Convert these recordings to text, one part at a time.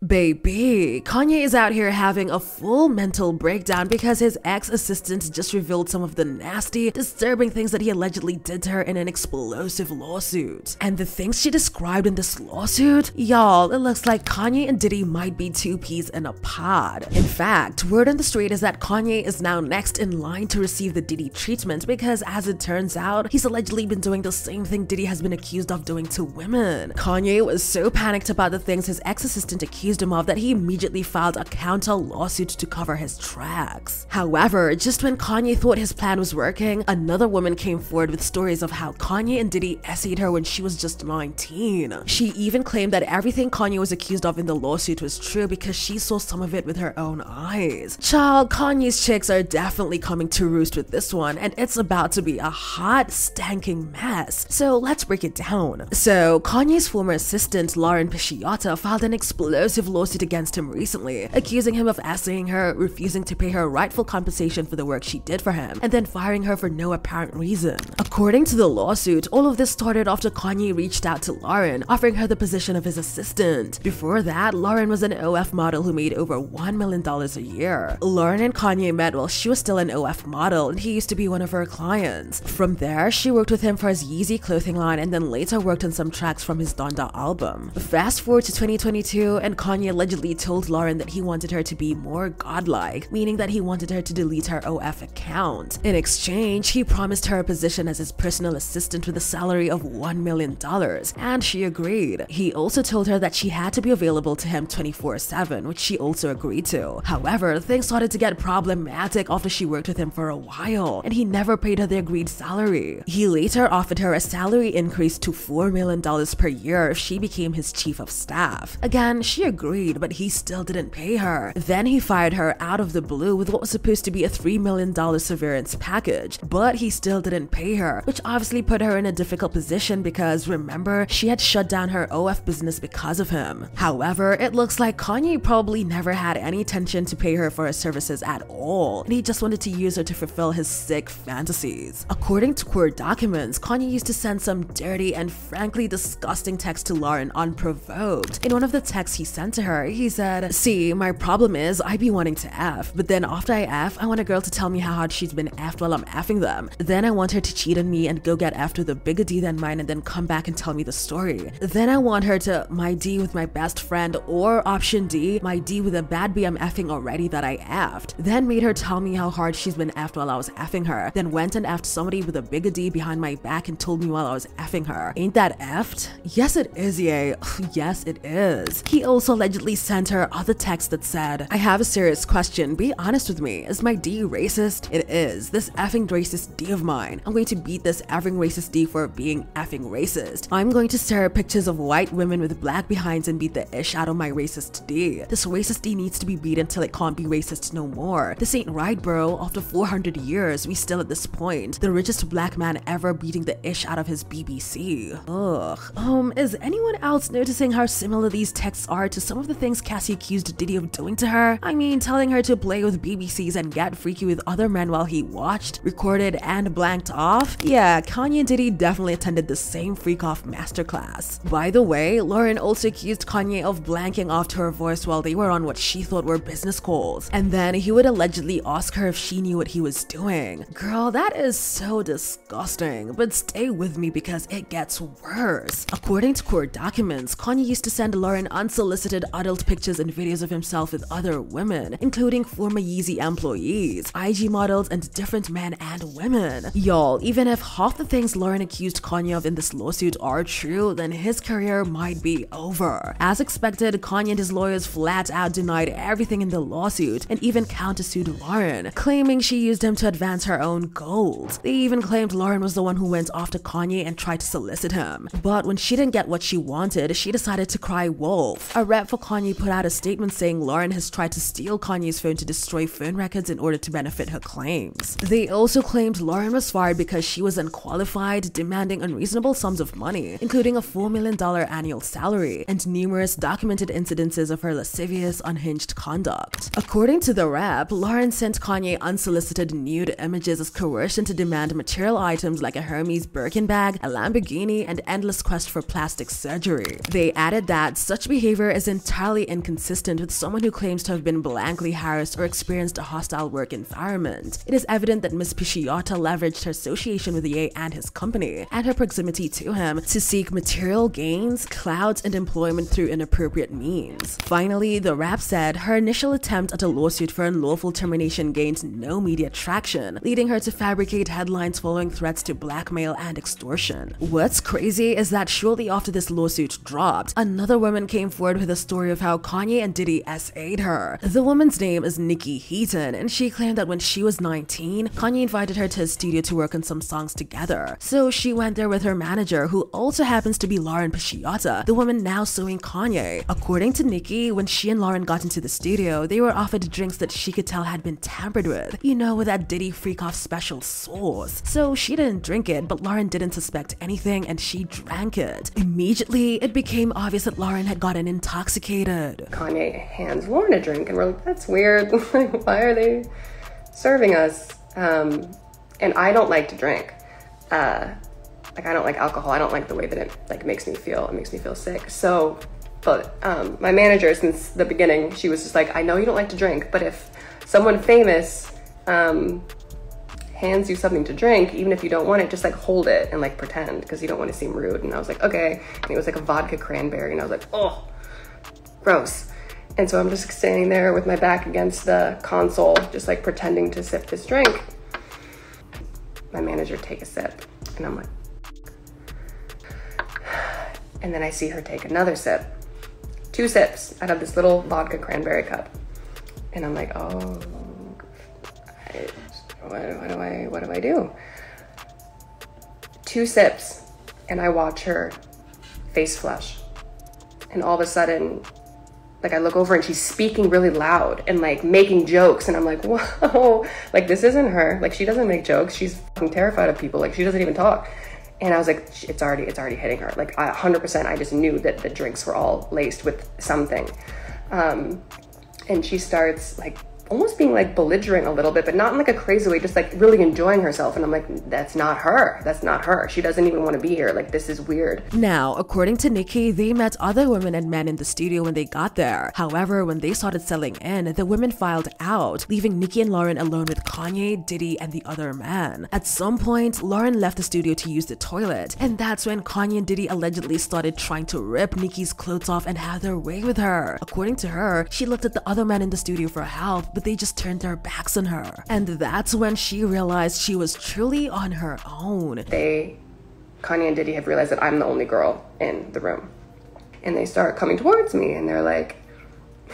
Baby, Kanye is out here having a full mental breakdown because his ex-assistant just revealed some of the nasty, disturbing things that he allegedly did to her in an explosive lawsuit. And the things she described in this lawsuit? Y'all, it looks like Kanye and Diddy might be two peas in a pod. In fact, word on the street is that Kanye is now next in line to receive the Diddy treatment because, as it turns out, he's allegedly been doing the same thing Diddy has been accused of doing to women. Kanye was so panicked about the things his ex-assistant accused him of that he immediately filed a counter lawsuit to cover his tracks. However, just when Kanye thought his plan was working, another woman came forward with stories of how Kanye and Diddy essayed her when she was just 19. She even claimed that everything Kanye was accused of in the lawsuit was true because she saw some of it with her own eyes. Child, Kanye's chicks are definitely coming to roost with this one, and it's about to be a hot, stanking mess. So let's break it down. So Kanye's former assistant, Lauren Pisciotta, filed an explosive lawsuit against him recently, accusing him of essaying her, refusing to pay her rightful compensation for the work she did for him, and then firing her for no apparent reason. According to the lawsuit, all of this started after Kanye reached out to Lauren, offering her the position of his assistant. Before that, Lauren was an OF model who made over $1 million a year. Lauren and Kanye met while she was still an OF model, and he used to be one of her clients. From there, she worked with him for his Yeezy clothing line and then later worked on some tracks from his Donda album. Fast forward to 2022, and Kanye allegedly told Lauren that he wanted her to be more godlike, meaning that he wanted her to delete her OF account. In exchange, he promised her a position as his personal assistant with a salary of $1 million, and she agreed. He also told her that she had to be available to him 24/7, which she also agreed to. However, things started to get problematic after she worked with him for a while, and he never paid her the agreed salary. He later offered her a salary increase to $4 million per year if she became his chief of staff. Again, she agreed, but he still didn't pay her. Then he fired her out of the blue with what was supposed to be a $3 million severance package, but he still didn't pay her, which obviously put her in a difficult position because, remember, she had shut down her OF business because of him. However, it looks like Kanye probably never had any intention to pay her for her services at all, and he just wanted to use her to fulfill his sick fantasies. According to court documents, Kanye used to send some dirty and frankly disgusting texts to Lauren unprovoked. In one of the texts he sent to her, he said, "See, my problem is I be wanting to F, but then after I F, I want a girl to tell me how hard she's been F'd while I'm F'ing them. Then I want her to cheat on me and go get F'd with a bigger D than mine and then come back and tell me the story. Then I want her to my D with my best friend, or option D, my D with a bad B I'm F'ing already that I F'd. Then made her tell me how hard she's been F'd while I was F'ing her. Then went and F'd somebody with a bigger D behind my back and told me while I was F'ing her. Ain't that F'd? Yes it is, yay. Yes it is." He also allegedly sent her other texts that said, "I have a serious question, be honest with me, is my D racist? It is, this effing racist D of mine. I'm going to beat this effing racist D for being effing racist. I'm going to stare at pictures of white women with black behinds and beat the ish out of my racist D. This racist D needs to be beat until it can't be racist no more. This ain't right, bro. After 400 years, we still at this point. The richest black man ever beating the ish out of his BBC. Ugh. Is anyone else noticing how similar these texts are to some of the things Cassie accused Diddy of doing to her? I mean, telling her to play with BBCs and get freaky with other men while he watched, recorded, and blanked off? Yeah, Kanye and Diddy definitely attended the same freak-off masterclass. By the way, Lauren also accused Kanye of blanking off to her voice while they were on what she thought were business calls, and then he would allegedly ask her if she knew what he was doing. Girl, that is so disgusting, but stay with me because it gets worse. According to court documents, Kanye used to send Lauren unsolicited adult pictures and videos of himself with other women, including former Yeezy employees, IG models, and different men and women. Y'all, even if half the things Lauren accused Kanye of in this lawsuit are true, then his career might be over. As expected, Kanye and his lawyers flat out denied everything in the lawsuit and even countersued Lauren, claiming she used him to advance her own goals. They even claimed Lauren was the one who went after Kanye and tried to solicit him. But when she didn't get what she wanted, she decided to cry wolf. A rep for Kanye put out a statement saying Lauren has tried to steal Kanye's phone to destroy phone records in order to benefit her claims. They also claimed Lauren was fired because she was unqualified, demanding unreasonable sums of money, including a $4 million annual salary, and numerous documented incidences of her lascivious, unhinged conduct. According to the rep, Lauren sent Kanye unsolicited nude images as coercion to demand material items like a Hermes Birkin bag, a Lamborghini, and endless quest for plastic surgery. They added that such behavior is entirely inconsistent with someone who claims to have been blankly harassed or experienced a hostile work environment. It is evident that Miss Pisciotta leveraged her association with Ye and his company, and her proximity to him, to seek material gains, clout, and employment through inappropriate means. Finally, the rap said her initial attempt at a lawsuit for unlawful termination gained no media traction, leading her to fabricate headlines following threats to blackmail and extortion. What's crazy is that shortly after this lawsuit dropped, another woman came forward with a story of how Kanye and Diddy SA'd her. The woman's name is Nikki Heaton, and she claimed that when she was 19, Kanye invited her to his studio to work on some songs together. So she went there with her manager, who also happens to be Lauren Pisciotta, the woman now suing Kanye. According to Nikki, when she and Lauren got into the studio, they were offered drinks that she could tell had been tampered with, you know, with that Diddy freak-off special sauce. So she didn't drink it, but Lauren didn't suspect anything and she drank it. Immediately, it became obvious that Lauren had gotten intoxicated. Kanye hands Lauren a drink and we're like, that's weird. Like, why are they serving us? And I don't like to drink. Like, I don't like alcohol. I don't like the way that it like makes me feel. It makes me feel sick. So, but my manager, since the beginning, she was just like, I know you don't like to drink, but if someone famous hands you something to drink, even if you don't want it, just like hold it and like pretend, because you don't want to seem rude. And I was like, okay. And it was like a vodka cranberry, and I was like, oh, gross. And so I'm just standing there with my back against the console, just like pretending to sip this drink. My manager take a sip, and I'm like, and then I see her take another sip, 2 sips out of this little vodka cranberry cup. And I'm like, oh, what do I do? 2 sips, and I watch her face flush. And all of a sudden, like, I look over and she's speaking really loud and like making jokes. And I'm like, whoa, like, this isn't her. Like, she doesn't make jokes. She's fucking terrified of people. Like, she doesn't even talk. And I was like, it's already hitting her. Like, 100%, I just knew that the drinks were all laced with something. And she starts like almost being like belligerent a little bit, but not in like a crazy way, just like really enjoying herself. And I'm like, that's not her. That's not her. She doesn't even want to be here. Like, this is weird. Now, according to Nikki, they met other women and men in the studio when they got there. However, when they started selling in, the women filed out, leaving Nikki and Lauren alone with Kanye, Diddy, and the other man. At some point, Lauren left the studio to use the toilet, and that's when Kanye and Diddy allegedly started trying to rip Nikki's clothes off and have their way with her. According to her, she looked at the other men in the studio for help, but they just turned their backs on her. And that's when she realized she was truly on her own. Kanye and Diddy have realized that I'm the only girl in the room. And they start coming towards me and they're like,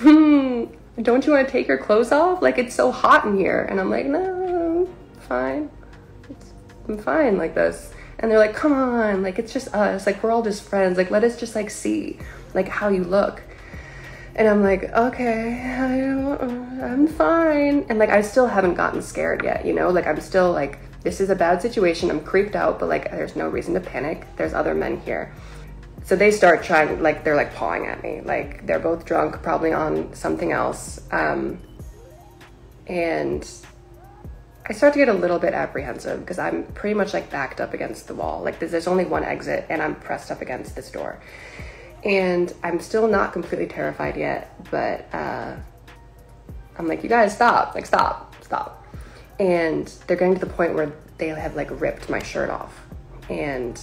don't you want to take your clothes off? Like, it's so hot in here. And I'm like, no, fine. I'm fine like this. And they're like, come on, like, it's just us. Like, we're all just friends. Like, let us just like see like how you look. And I'm like, okay, I'm fine. And like, I still haven't gotten scared yet, you know? Like, I'm still like, this is a bad situation. I'm creeped out, but like, there's no reason to panic. There's other men here. So they start trying, like, they're like pawing at me. Like, they're both drunk, probably on something else. And I start to get a little bit apprehensive because I'm pretty much like backed up against the wall. Like, there's only one exit and I'm pressed up against this door. And I'm still not completely terrified yet, but I'm like, you guys stop, like, stop. And they're getting to the point where they have like ripped my shirt off. And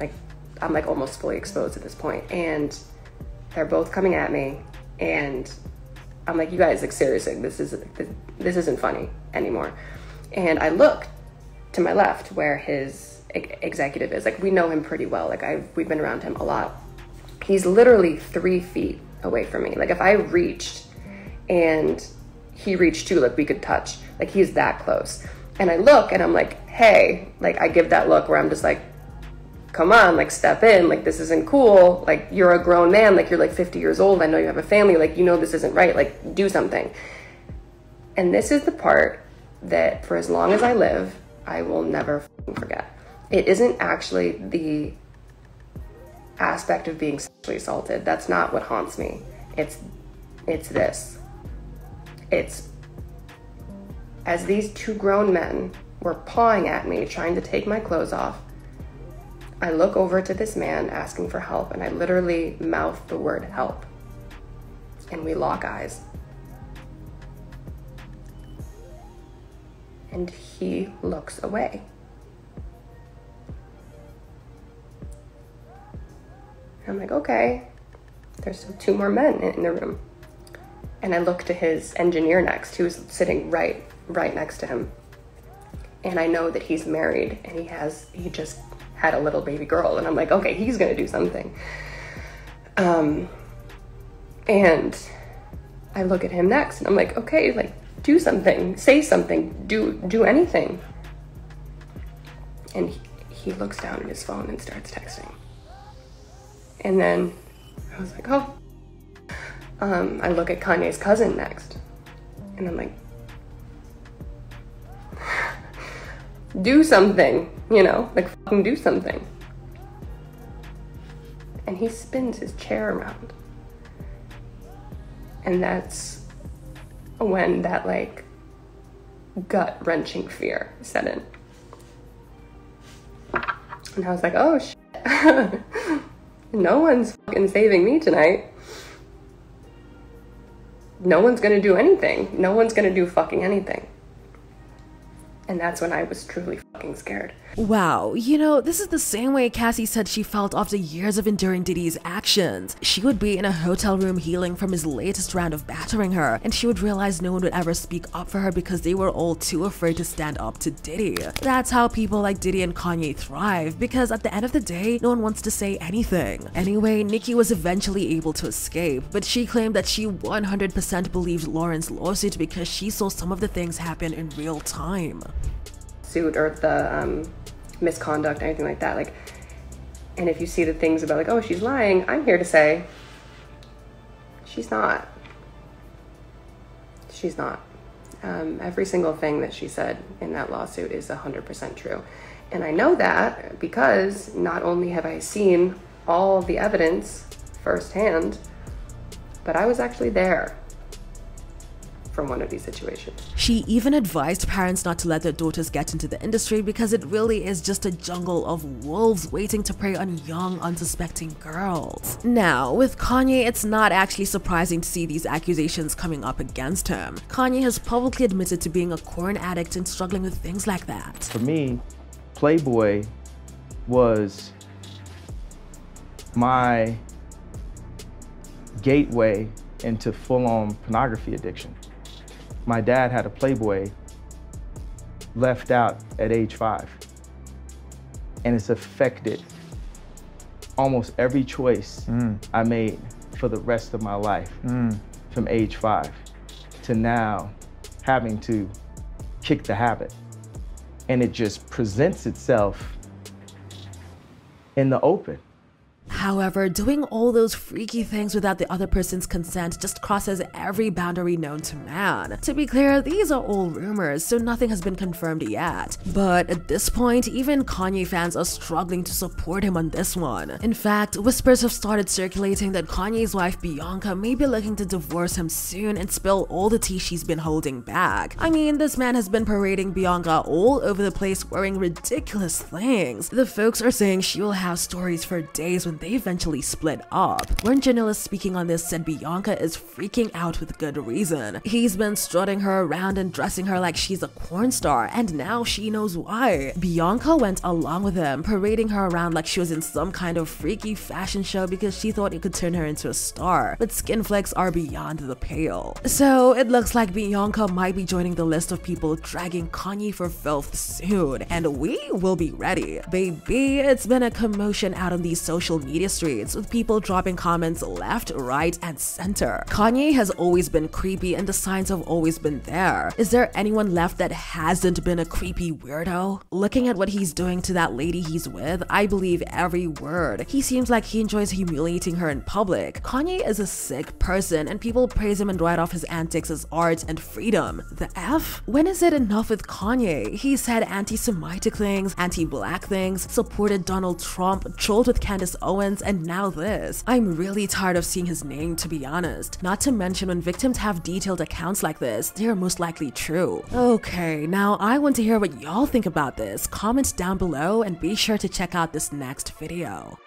like, I'm like almost fully exposed at this point. And they're both coming at me. And I'm like, you guys, like, seriously, this isn't funny anymore. And I look to my left where his executive is. Like, we know him pretty well. Like, we've been around him a lot. He's literally 3 feet away from me. Like, if I reached and he reached too, like, we could touch. Like, he's that close. And I look and I'm like, hey, like, I give that look where I'm just like, come on, like, step in. Like, this isn't cool. Like, you're a grown man. Like, you're like 50 years old. I know you have a family. Like, you know this isn't right. Like, do something. And this is the part that for as long as I live, I will never forget. It isn't actually the aspect of being sexually assaulted. That's not what haunts me. It's this. It's as these 2 grown men were pawing at me, trying to take my clothes off, I look over to this man asking for help, and I literally mouth the word help. and we lock eyes. And he looks away. I'm like, okay, there's still 2 more men in the room. And I look to his engineer next, who's sitting right next to him. And I know that he's married and he just had a little baby girl. And I'm like, okay, he's gonna do something. And I look at him next and I'm like, okay, like, do something, say something, do anything. And he looks down at his phone and starts texting. And then I was like, oh. I look at Kanye's cousin next and I'm like, do something, you know, like fucking do something. And he spins his chair around. And that's when that like gut-wrenching fear set in. And I was like, oh shit. No one's fucking saving me tonight. No one's gonna do anything. No one's gonna do fucking anything. And that's when I was truly fucking scared. Wow, you know, this is the same way Cassie said she felt after years of enduring Diddy's actions. She would be in a hotel room healing from his latest round of battering her, and she would realize no one would ever speak up for her because they were all too afraid to stand up to Diddy. That's how people like Diddy and Kanye thrive, because at the end of the day, no one wants to say anything. Anyway, Nicki was eventually able to escape, but she claimed that she 100% believed Lauren's lawsuit because she saw some of the things happen in real time. Suit or the misconduct, anything like that, like, and if you see the things about like, oh, she's lying, I'm here to say she's not. Every single thing that she said in that lawsuit is 100% true. And I know that because not only have I seen all the evidence firsthand, but I was actually there from one of these situations. She even advised parents not to let their daughters get into the industry because it really is just a jungle of wolves waiting to prey on young, unsuspecting girls. Now, with Kanye, it's not actually surprising to see these accusations coming up against him. Kanye has publicly admitted to being a corn addict and struggling with things like that. For me, Playboy was my gateway into full-on pornography addiction. My dad had a Playboy left out at age 5. And it's affected almost every choice I made for the rest of my life from age 5 to now having to kick the habit. And it just presents itself in the open. However, doing all those freaky things without the other person's consent just crosses every boundary known to man. To be clear, these are all rumors, so nothing has been confirmed yet. But at this point, even Kanye fans are struggling to support him on this one. In fact, whispers have started circulating that Kanye's wife Bianca may be looking to divorce him soon and spill all the tea she's been holding back. I mean, this man has been parading Bianca all over the place wearing ridiculous things. The folks are saying she will have stories for days when they eventually split up. One journalist speaking on this said Bianca is freaking out with good reason. He's been strutting her around and dressing her like she's a porn star, and now she knows why. Bianca went along with him, parading her around like she was in some kind of freaky fashion show because she thought it could turn her into a star, but skin flicks are beyond the pale. So it looks like Bianca might be joining the list of people dragging Kanye for filth soon, and we will be ready. Baby, it's been a commotion out on these social media streets, with people dropping comments left, right, and center. Kanye has always been creepy and the signs have always been there. Is there anyone left that hasn't been a creepy weirdo? Looking at what he's doing to that lady he's with, I believe every word. He seems like he enjoys humiliating her in public. Kanye is a sick person and people praise him and write off his antics as art and freedom. The F? When is it enough with Kanye? He said anti-Semitic things, anti-black things, supported Donald Trump, trolled with Candace Owens, and now this. I'm really tired of seeing his name, to be honest. Not to mention, when victims have detailed accounts like this, they are most likely true. Okay, now I want to hear what y'all think about this. Comment down below and be sure to check out this next video.